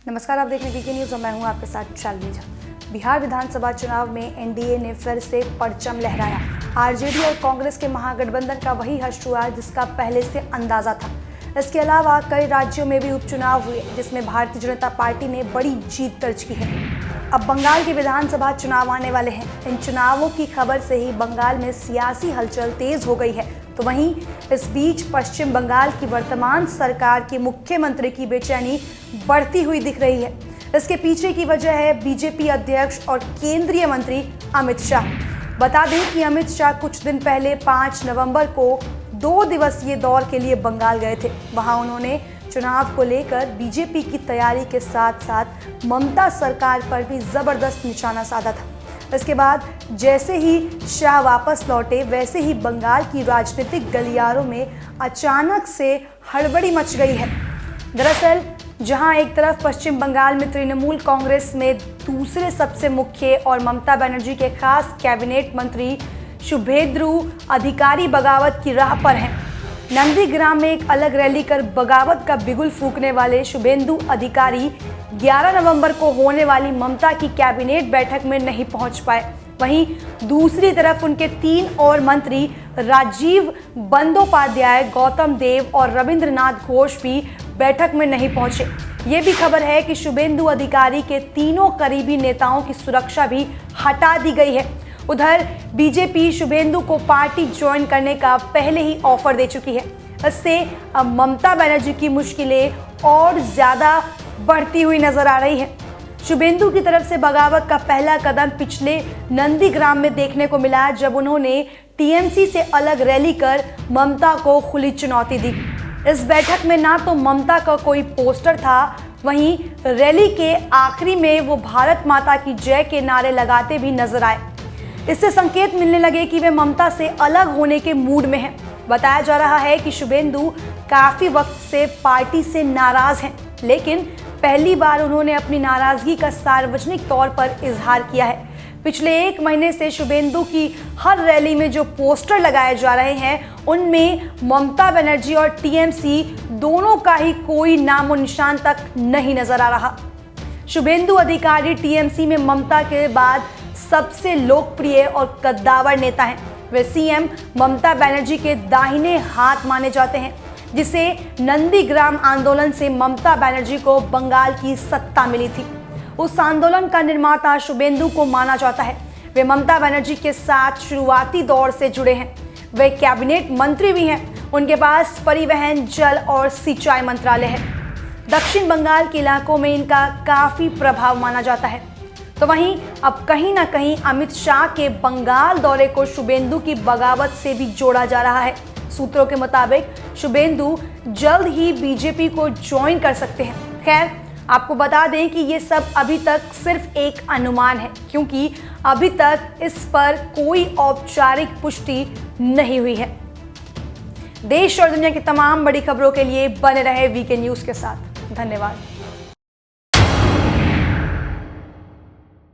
नमस्कार, आप देख रहे हैं वीके न्यूज़ और मैं हूं आपके साथ शालिनी झा। बिहार विधानसभा चुनाव में एनडीए ने फिर से परचम लहराया। आरजेडी और कांग्रेस के महागठबंधन का वही हश्र हुआ जिसका पहले से अंदाजा था। इसके अलावा कई राज्यों में भी उपचुनाव हुए जिसमें भारतीय जनता पार्टी ने बड़ी जीत दर्ज की है। अब बंगाल के विधानसभा चुनाव आने वाले हैं। इन चुनावों की खबर से ही बंगाल में सियासी हलचल तेज हो गई है। तो वहीं इस बीच पश्चिम बंगाल की वर्तमान सरकार के मुख्यमंत्री की बेचैनी बढ़ती हुई दिख रही है। इसके पीछे की वजह है बीजेपी अध्यक्ष और केंद्रीय मंत्री अमित शाह। बता दें कि अमित शाह कुछ दिन पहले 5 नवंबर को 2 दिवसीय दौरे के लिए बंगाल गए थे। वहां उन्होंने चुनाव को लेकर बीजेपी की तैयारी के साथ साथ ममता सरकार पर भी जबरदस्त निशाना साधा था। इसके बाद जैसे ही शाह वापस लौटे वैसे ही बंगाल की राजनीतिक गलियारों में अचानक से हड़बड़ी मच गई है। दरअसल जहां एक तरफ पश्चिम बंगाल में तृणमूल कांग्रेस में दूसरे सबसे मुख्य और ममता बनर्जी के खास कैबिनेट मंत्री शुभेंदु अधिकारी बगावत की राह पर हैं। नंदीग्राम में एक अलग रैली कर बगावत का बिगुल फूंकने वाले शुभेंदु अधिकारी 11 नवंबर को होने वाली ममता की कैबिनेट बैठक में नहीं पहुंच पाए। वहीं दूसरी तरफ उनके 3 और मंत्री राजीव बंदोपाध्याय, गौतम देव और रविंद्रनाथ घोष भी बैठक में नहीं पहुंचे। ये भी खबर है कि शुभेंदु अधिकारी के तीनों करीबी नेताओं की सुरक्षा भी हटा दी गई है। उधर बीजेपी शुभेंदु को पार्टी ज्वाइन करने का पहले ही ऑफर दे चुकी है। इससे अब ममता बनर्जी की मुश्किलें और ज्यादा बढ़ती हुई नजर आ रही है। शुभेंदु की तरफ से बगावत का पहला कदम पिछले नंदीग्राम में देखने को मिला, जब उन्होंने टीएमसी से अलग रैली कर ममता को खुली चुनौती दी। इस बैठक में ना तो ममता का कोई पोस्टर था, वहीं रैली के आखिरी में वो भारत माता की जय के नारे लगाते भी नजर आए। इससे संकेत मिलने लगे कि वे ममता से अलग होने के मूड में हैं। बताया जा रहा है कि शुभेंदु काफी वक्त से पार्टी से नाराज हैं, लेकिन पहली बार उन्होंने अपनी नाराजगी का सार्वजनिक तौर पर इजहार किया है। पिछले 1 महीने से शुभेंदु की हर रैली में जो पोस्टर लगाए जा रहे हैं उनमें ममता बनर्जी और टीएमसी दोनों का ही कोई नामो निशान तक नहीं नजर आ रहा। शुभेंदु अधिकारी टीएमसी में ममता के बाद सबसे लोकप्रिय और कद्दावर नेता हैं। वे सीएम ममता बनर्जी के दाहिने हाथ माने जाते हैं, जिसे नंदीग्राम आंदोलन से ममता बनर्जी को बंगाल की सत्ता मिली थी। उस आंदोलन का निर्माता शुभेंदु को माना जाता है। वे ममता बनर्जी के साथ शुरुआती दौर से जुड़े हैं। वे कैबिनेट मंत्री भी हैं। उनके पास परिवहन, जल और सिंचाई मंत्रालय है। दक्षिण बंगाल के इलाकों में इनका काफी प्रभाव माना जाता है। तो वहीं अब कहीं ना कहीं अमित शाह के बंगाल दौरे को शुभेंदु की बगावत से भी जोड़ा जा रहा है। सूत्रों के मुताबिक शुभेंदु जल्द ही बीजेपी को ज्वाइन कर सकते हैं। खैर, आपको बता दें कि ये सब अभी तक सिर्फ एक अनुमान है, क्योंकि अभी तक इस पर कोई औपचारिक पुष्टि नहीं हुई है। देश और दुनिया की तमाम बड़ी खबरों के लिए बने रहे वीके न्यूज़ के साथ। धन्यवाद।